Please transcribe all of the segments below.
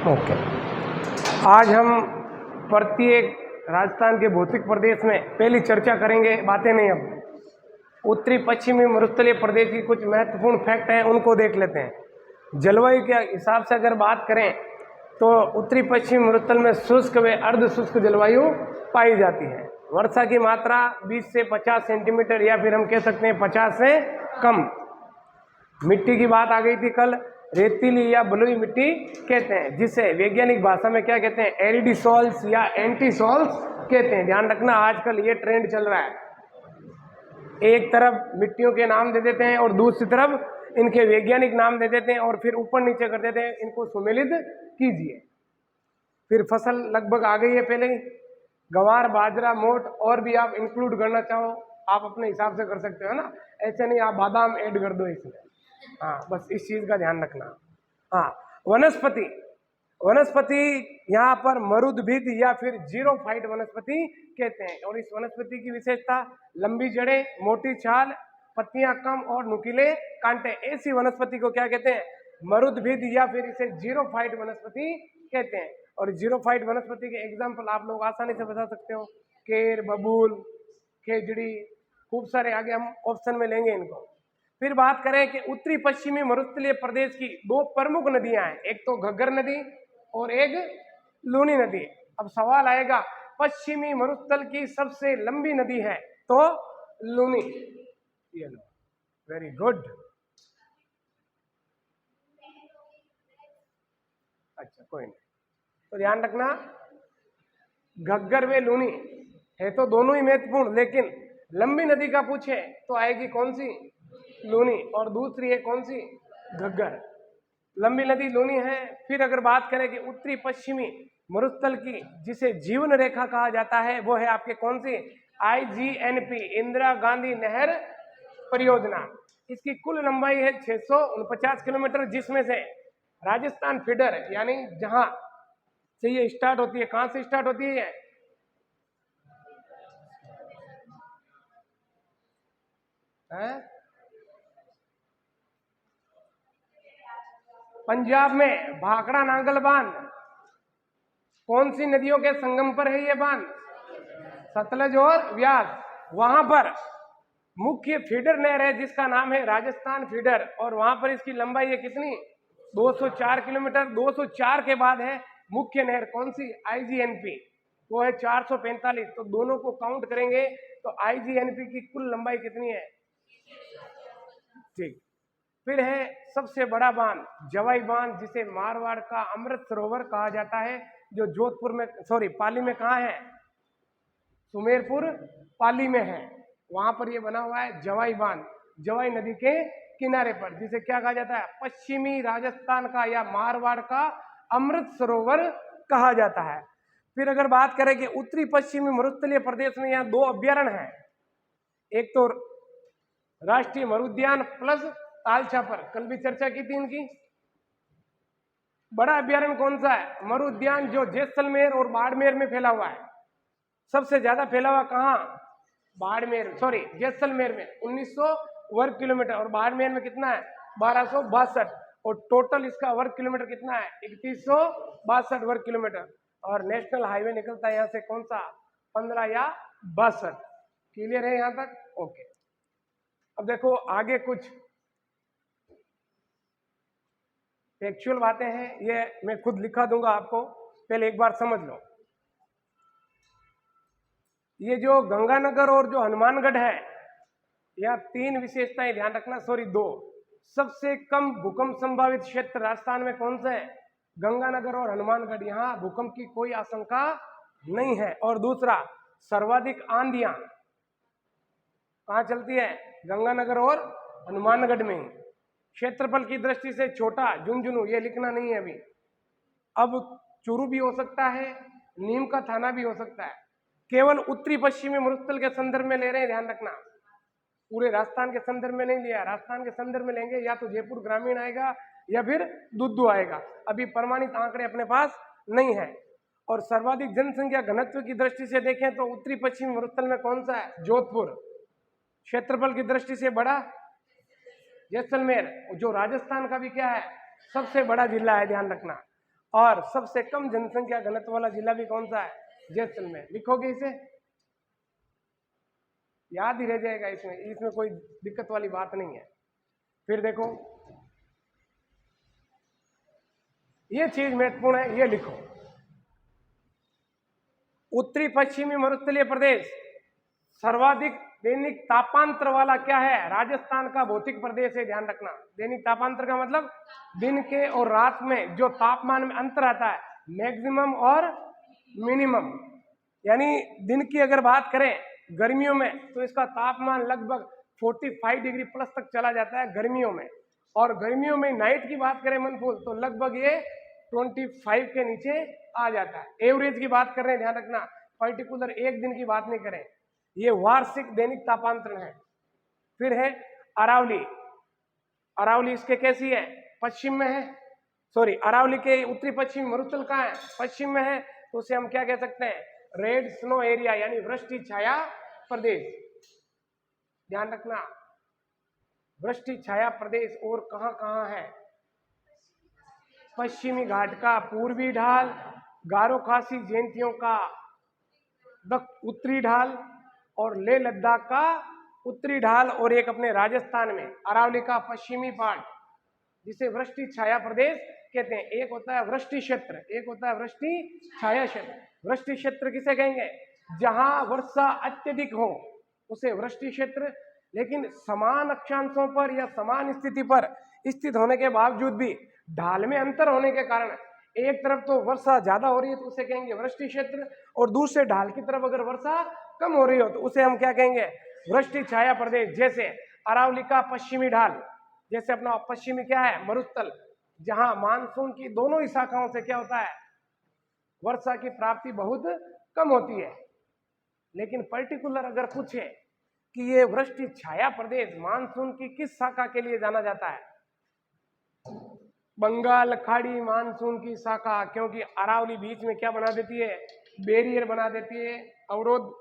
Okay. आज हम प्रत्येक राजस्थान के भौतिक प्रदेश में पहली चर्चा करेंगे, बातें नहीं। अब उत्तरी पश्चिमी मरुस्थलीय प्रदेश की कुछ महत्वपूर्ण फैक्ट हैं, उनको देख लेते हैं। जलवायु के हिसाब से अगर बात करें तो उत्तरी पश्चिमी मरुस्थल में शुष्क व अर्ध शुष्क जलवायु पाई जाती है। वर्षा की मात्रा 20 से 50 सेंटीमीटर या फिर हम कह सकते हैं 50 से कम। मिट्टी की बात आ गई थी कल, रेतीली या बलुई मिट्टी कहते हैं, जिसे वैज्ञानिक भाषा में क्या कहते हैं, एरिडी सॉल्स या एंटी सॉल्स कहते हैं। ध्यान रखना, आजकल ये ट्रेंड चल रहा है, एक तरफ मिट्टियों के नाम दे देते हैं और दूसरी तरफ इनके वैज्ञानिक नाम दे देते हैं और फिर ऊपर नीचे कर देते हैं, इनको सुमेलित कीजिए। फिर फसल लगभग आ गई है, पहले गवार, बाजरा, मोट और भी आप इंक्लूड करना चाहो आप अपने हिसाब से कर सकते हो ना, ऐसे नहीं आप बादाम ऐड कर दो इसमें। हाँ, बस इस चीज का ध्यान रखना। हाँ, वनस्पति, वनस्पति यहाँ पर मरुद्भिद या फिर जीरोफाइट वनस्पति कहते हैं। और इस वनस्पति की विशेषता लंबी जड़ें, मोटी छाल, पत्तियां कम और नुकीले कांटे। ऐसी वनस्पति को क्या कहते हैं, मरुद्भिद या फिर इसे जीरोफाइट वनस्पति कहते हैं। और जीरोफाइट वनस्पति के एग्जाम्पल आप लोग आसानी से बता सकते हो, केर, बबूल, खेजड़ी, खूब सारे आगे हम ऑप्शन में लेंगे इनको। फिर बात करें कि उत्तरी पश्चिमी मरुस्थलीय प्रदेश की दो प्रमुख नदियां हैं, एक तो घग्गर नदी और एक लूनी नदी। अब सवाल आएगा, पश्चिमी मरुस्थल की सबसे लंबी नदी है तो लूनी। ये लो, वेरी गुड। अच्छा, कोई नहीं, तो ध्यान रखना, घग्गर व लूनी है तो दोनों ही महत्वपूर्ण, लेकिन लंबी नदी का पूछे तो आएगी कौन सी, लूनी, और दूसरी है कौन सी, घग्गर। लंबी नदी लूनी है। फिर अगर बात करें कि उत्तरी पश्चिमी मरुस्थल की जिसे जीवन रेखा कहा जाता है, वो है आपके कौन सी, IGNP, इंदिरा गांधी नहर परियोजना। इसकी कुल लंबाई है 649 किलोमीटर, जिसमें से राजस्थान फीडर यानी जहां से ये स्टार्ट होती है, कहां से स्टार्ट होती है, पंजाब में भाखड़ा नांगल बांध। कौन सी नदियों के संगम पर है ये बांध, सतलज और व्यास। वहां पर मुख्य फीडर नहर है जिसका नाम है राजस्थान फीडर, और वहां पर इसकी लंबाई है कितनी, 204 किलोमीटर। 204 के बाद है मुख्य नहर कौन सी, IGNP, वो है 445। तो दोनों को काउंट करेंगे तो IGNP की कुल लंबाई कितनी है, ठीक। फिर है सबसे बड़ा बांध, जवाई बांध, जिसे मारवाड़ का अमृत सरोवर कहा जाता है, जो जोधपुर में, सॉरी पाली में कहाँ है, सुमेरपुर पाली में है, वहां पर ये बना हुआ है जवाई बांध, जवाई नदी के किनारे पर, जिसे क्या कहा जाता है, पश्चिमी राजस्थान का या मारवाड़ का अमृत सरोवर कहा जाता है। फिर अगर बात करें कि उत्तरी पश्चिमी मरुस्थलीय प्रदेश में यहाँ 2 अभ्यारण्य हैं, एक तो राष्ट्रीय मरुद्यान प्लस तालछापर, कल भी चर्चा की थी इनकी। बड़ा अभ्यारण्य कौन सा है, मरुद्यान, जो जैसलमेर और बाड़मेर में फैला हुआ है। सबसे ज्यादा फैला हुआ कहाँ, बाड़मेर, सॉरी जैसलमेर में 1900 वर्ग किलोमीटर, और बाड़मेर में कितना है, 1262, और टोटल इसका वर्ग किलोमीटर कितना है, 3162 वर्ग किलोमीटर। और नेशनल हाईवे निकलता है यहाँ से कौन सा, 15 या 62। क्लियर है यहाँ तक, ओके। अब देखो आगे कुछ एक्चुअल बातें हैं, ये मैं खुद लिखा दूंगा आपको, पहले एक बार समझ लो। ये जो गंगानगर और जो हनुमानगढ़ है, यहाँ 3 विशेषताएं ध्यान रखना, सॉरी 2। सबसे कम भूकंप संभावित क्षेत्र राजस्थान में कौन सा है, गंगानगर और हनुमानगढ़, यहाँ भूकंप की कोई आशंका नहीं है। और दूसरा, सर्वाधिक आंधियां कहाँ चलती है, गंगानगर और हनुमानगढ़ में ही। क्षेत्रफल की दृष्टि से छोटा झुंझुनू, ये लिखना नहीं है अभी, अब चूरू भी हो सकता है, नीम का थाना भी हो सकता है। केवल उत्तरी पश्चिमी मरुस्थल के संदर्भ में ले रहे हैं, ध्यान रखना, पूरे राजस्थान के संदर्भ में नहीं लिया। राजस्थान के संदर्भ में लेंगे या तो जयपुर ग्रामीण आएगा या फिर दुद्दू आएगा, अभी प्रमाणित आंकड़े अपने पास नहीं है। और सर्वाधिक जनसंख्या घनत्व की दृष्टि से देखें तो उत्तरी पश्चिमी मरुस्थल में कौन सा है, जोधपुर। क्षेत्रफल की दृष्टि से बड़ा जैसलमेर, जो राजस्थान का भी क्या है, सबसे बड़ा जिला है, ध्यान रखना। और सबसे कम जनसंख्या घनत्व वाला जिला भी कौन सा है? जैसलमेर। लिखोगे इसे, याद ही रह जाएगा, इसमें कोई दिक्कत वाली बात नहीं है। फिर देखो ये चीज महत्वपूर्ण है, ये लिखो। उत्तरी पश्चिमी मरुस्थलीय प्रदेश सर्वाधिक दैनिक तापांतर वाला क्या है? राजस्थान का भौतिक प्रदेश है, ध्यान रखना। दैनिक तापांतर का मतलब दिन के और रात में जो तापमान में अंतर आता है, मैक्सिमम और मिनिमम। यानी दिन की अगर बात करें गर्मियों में तो इसका तापमान लगभग 45 डिग्री प्लस तक चला जाता है गर्मियों में, और गर्मियों में नाइट की बात करें मनफूल तो लगभग ये 25 के नीचे आ जाता है। एवरेज की बात कर रहे हैं, ध्यान रखना, पर्टिकुलर एक दिन की बात नहीं करें, ये वार्षिक दैनिक तापांतरण है। फिर है अरावली। अरावली इसके कैसी है? पश्चिम में है, सॉरी अरावली के उत्तरी पश्चिम मरुस्थल कहाँ है? पश्चिम में है, तो उसे हम क्या कह सकते हैं? रेड स्नो एरिया, यानी वृष्टि छाया प्रदेश। ध्यान रखना, वृष्टि छाया प्रदेश और कहां कहां है? पश्चिमी घाट का पूर्वी ढाल, गारो खासी जयंतियों का उत्तरी ढाल, और लेह लद्दाख का उत्तरी ढाल, और एक अपने राजस्थान में अरावली का पश्चिमी पार्ट, जिसे वृष्टि छाया प्रदेश कहते हैं। एक होता है वृष्टि क्षेत्र, एक होता है वृष्टि छाया क्षेत्र। वृष्टि क्षेत्र किसे कहेंगे? जहां वर्षा अत्यधिक हो उसे वृष्टि क्षेत्र, लेकिन समान अक्षांशों पर या समान स्थिति पर स्थित होने के बावजूद भी ढाल में अंतर होने के कारण एक तरफ तो वर्षा ज्यादा हो रही है तो उसे कहेंगे वृष्टि क्षेत्र, और दूसरे ढाल की तरफ अगर वर्षा कम हो रही हो तो उसे हम क्या कहेंगे? वृष्टि छाया प्रदेश। जैसे अरावली का पश्चिमी ढाल, जैसे अपना पश्चिमी क्या है? मरुस्थल, जहां मानसून की दोनों ही शाखाओं से क्या होता है? वर्षा की प्राप्ति बहुत कम होती है। लेकिन पर्टिकुलर अगर पूछे कि ये वृष्टि छाया प्रदेश मानसून की किस शाखा के लिए जाना जाता है? बंगाल खाड़ी मानसून की शाखा, क्योंकि अरावली बीच में क्या बना देती है? बैरियर बना देती है, अवरोध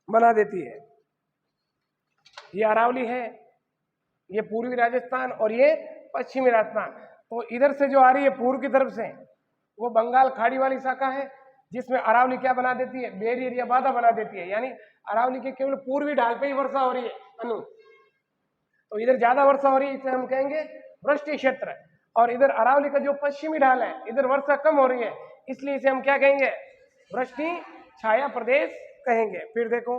बना देती है। ये अरावली है, ये पूर्वी राजस्थान और ये पश्चिमी राजस्थान। तो इधर से जो आ रही है पूर्व की तरफ से, वो बंगाल खाड़ी वाली शाखा है, जिसमें अरावली क्या बना देती है? बैरियर या बाधा बना देती है। यानी अरावली के केवल पूर्वी ढाल पे ही वर्षा हो रही है अनु, तो इधर ज्यादा वर्षा हो रही है, इसे हम कहेंगे वृष्टि क्षेत्र। और इधर अरावली का जो पश्चिमी ढाल है, इधर वर्षा कम हो रही है, इसलिए इसे हम क्या कहेंगे? वृष्टि छाया प्रदेश कहेंगे। फिर देखो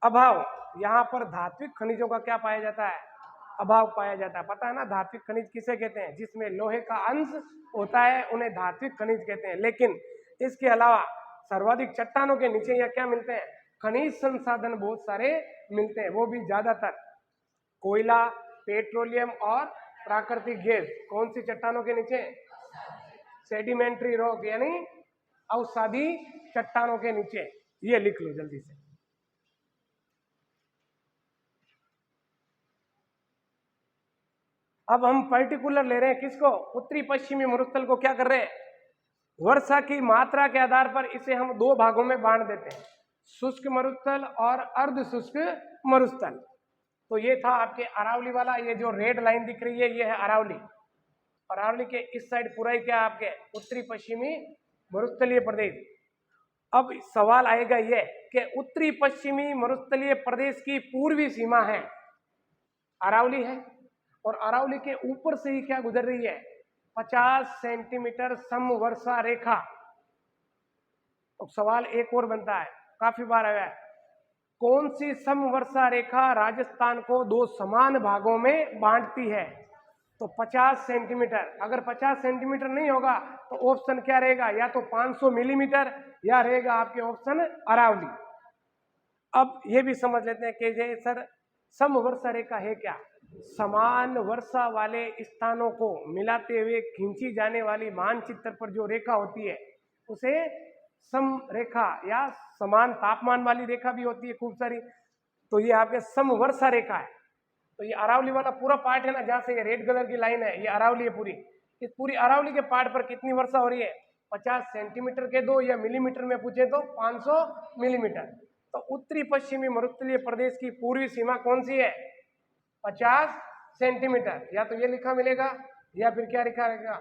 अभाव, यहाँ पर धात्विक खनिजों का क्या पाया जाता है? अभाव पाया जाता है। पता है ना धात्विक खनिज किसे कहते हैं? जिसमें लोहे का अंश होता है उन्हें धात्विक खनिज कहते हैं। लेकिन इसके अलावा सर्वाधिक चट्टानों के नीचे या क्या मिलते हैं? खनिज संसाधन बहुत सारे मिलते हैं, वो भी ज्यादातर कोयला, पेट्रोलियम और प्राकृतिक गैस। कौन सी चट्टानों के नीचे? सेडिमेंट्री रॉक, यानी अवसादी चट्टानों के नीचे। ये लिख लो जल्दी से। अब हम पर्टिकुलर ले रहे हैं किसको? उत्तरी पश्चिमी मरुस्थल को क्या कर रहे हैं? वर्षा की मात्रा के आधार पर इसे हम दो भागों में बांट देते हैं, शुष्क मरुस्थल और अर्ध शुष्क मरुस्थल। तो ये था आपके अरावली वाला, ये जो रेड लाइन दिख रही है ये है अरावली। अरावली के इस साइड पूरा ही क्या आपके उत्तरी पश्चिमी मरुस्थलीय प्रदेश। अब सवाल आएगा ये कि उत्तरी पश्चिमी मरुस्थलीय प्रदेश की पूर्वी सीमा है अरावली है, और अरावली के ऊपर से ही क्या गुजर रही है? 50 सेंटीमीटर समवर्षा रेखा। तो सवाल एक और बनता है, काफी बार आया है, कौन सी समवर्षा रेखा राजस्थान को दो समान भागों में बांटती है? तो 50 सेंटीमीटर। अगर 50 सेंटीमीटर नहीं होगा तो ऑप्शन क्या रहेगा? या तो 500 मिलीमीटर, या रहेगा आपके ऑप्शन अरावली। अब ये भी समझ लेते हैं कि ये सर समवर्षा रेखा है क्या? समान वर्षा वाले स्थानों को मिलाते हुए खींची जाने वाली मानचित्र पर जो रेखा होती है उसे सम रेखा या समान तापमान वाली रेखा भी होती है खूब सारी। तो ये आपके समवर्षा रेखा है। तो ये अरावली वाला पूरा पार्ट है ना, जहां से ये रेड कलर की लाइन है, ये अरावली है पूरी। इस पूरी अरावली के पार्ट पर कितनी वर्षा हो रही है? 50 सेंटीमीटर के दो, या मिलीमीटर में पूछे तो 500 मिलीमीटर। तो उत्तरी पश्चिमी मरुस्थलीय प्रदेश की पूर्वी सीमा कौन सी है? 50 सेंटीमीटर। या तो ये लिखा मिलेगा या फिर क्या लिखा रहेगा?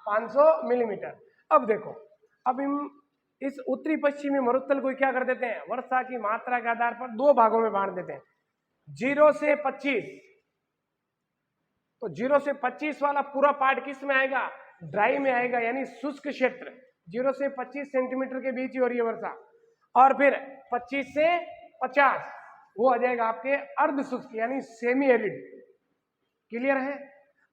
500 मिलीमीटर। अब देखो, अब हम इस उत्तरी पश्चिमी मरुस्थल को क्या कर देते हैं, वर्षा की मात्रा के आधार पर दो भागों में बांट देते हैं, 0 से 25। तो 0 से 25 वाला पूरा पार्ट किस में आएगा, ड्राई में आएगा, यानी शुष्क क्षेत्र। 0 से 25 सेंटीमीटर के बीच ही हो रही है वर्षा। और फिर 25 से 50 वो आ जाएगा आपके अर्ध शुष्क यानी सेमी एरिड। क्लियर है।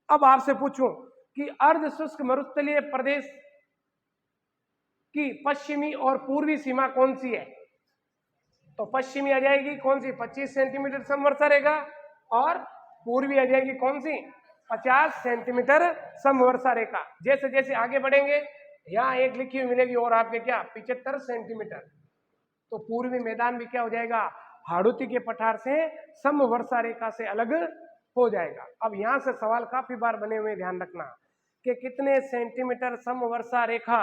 अब आपसे पूछूं कि अर्ध शुष्क मरुस्थलीय प्रदेश की पश्चिमी और पूर्वी सीमा कौन सी है, तो पश्चिमी आ जाएगी कौन सी, 25 सेंटीमीटर समवर्षा रेखा, और पूर्वी आ जाएगी कौन सी, 50 सेंटीमीटर समवर्षा रेखा। जैसे जैसे आगे बढ़ेंगे यहाँ एक लिखी हुई मिलेगी और आपके क्या 75 सेंटीमीटर। तो पूर्वी मैदान भी क्या हो जाएगा, हाड़ौती के पठार से समवर्षा रेखा से अलग हो जाएगा। अब यहाँ से सवाल काफी बार बने हुए, ध्यान रखना कि कितने सेंटीमीटर समवर्षा रेखा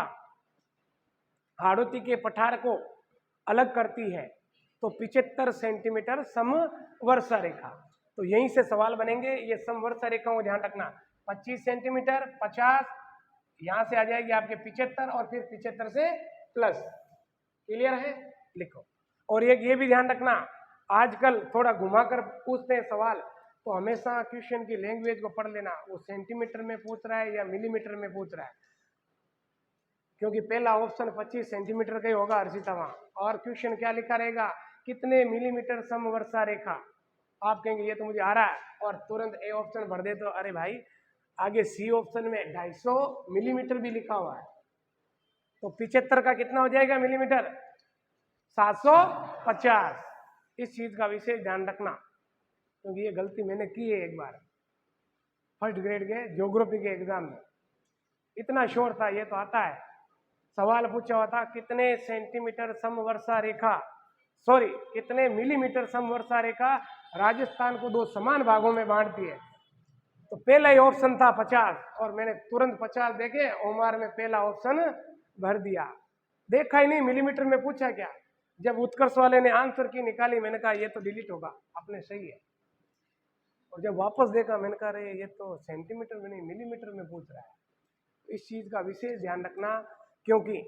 हाड़ौती के पठार को अलग करती है, तो 75 सेंटीमीटर समवर्षा रेखा। तो यहीं से सवाल बनेंगे, ये समवर्षा रेखाओं को ध्यान रखना, 25 सेंटीमीटर, 50, यहां से आ जाएगी आपके 75 और फिर 75 से प्लस। क्लियर है, लिखो। और एक ये भी ध्यान रखना, आजकल थोड़ा घुमाकर पूछते हैं सवाल, तो हमेशा क्वेश्चन की लैंग्वेज को पढ़ लेना, वो सेंटीमीटर में पूछ रहा है या मिलीमीटर में पूछ रहा है, क्योंकि पहला ऑप्शन 25 सेंटीमीटर का ही होगा हर्षिता वहां, और क्वेश्चन क्या लिखा रहेगा, कितने मिलीमीटर समवर्षा रेखा। आप कहेंगे ये तो मुझे आ रहा है, और तुरंत ए ऑप्शन भर दे तो अरे भाई आगे सी ऑप्शन में 250 मिलीमीटर भी लिखा हुआ है, तो 75 का कितना हो जाएगा मिलीमीटर, 750। इस चीज का विशेष ध्यान रखना, क्योंकि ये गलती मैंने की है एक बार फर्स्ट ग्रेड के ज्योग्राफी के एग्जाम में, इतना शोर था, ये तो आता है, सवाल पूछा हुआ था कितने सेंटीमीटर समवर्षा रेखा, सॉरी कितने मिलीमीटर समवर्षा रेखा राजस्थान को दो समान भागों में बांटती है, तो पहला ही ऑप्शन था 50, और मैंने तुरंत 50 देखे ओमार में पहला ऑप्शन भर दिया, देखा ही नहीं मिलीमीटर में पूछा क्या। जब उत्कर्ष वाले ने आंसर की निकाली, मैंने कहा ये तो डिलीट होगा, आपने सही है, और जब वापस देखा मैंने कहा अरे ये तो सेंटीमीटर में नहीं मिलीमीटर में पूछ रहा है। इस चीज का विशेष ध्यान रखना, क्योंकि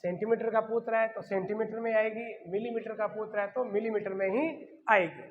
सेंटीमीटर का पूछ रहा है तो सेंटीमीटर में आएगी, मिलीमीटर का पूछ रहा है तो मिलीमीटर में ही आएगी।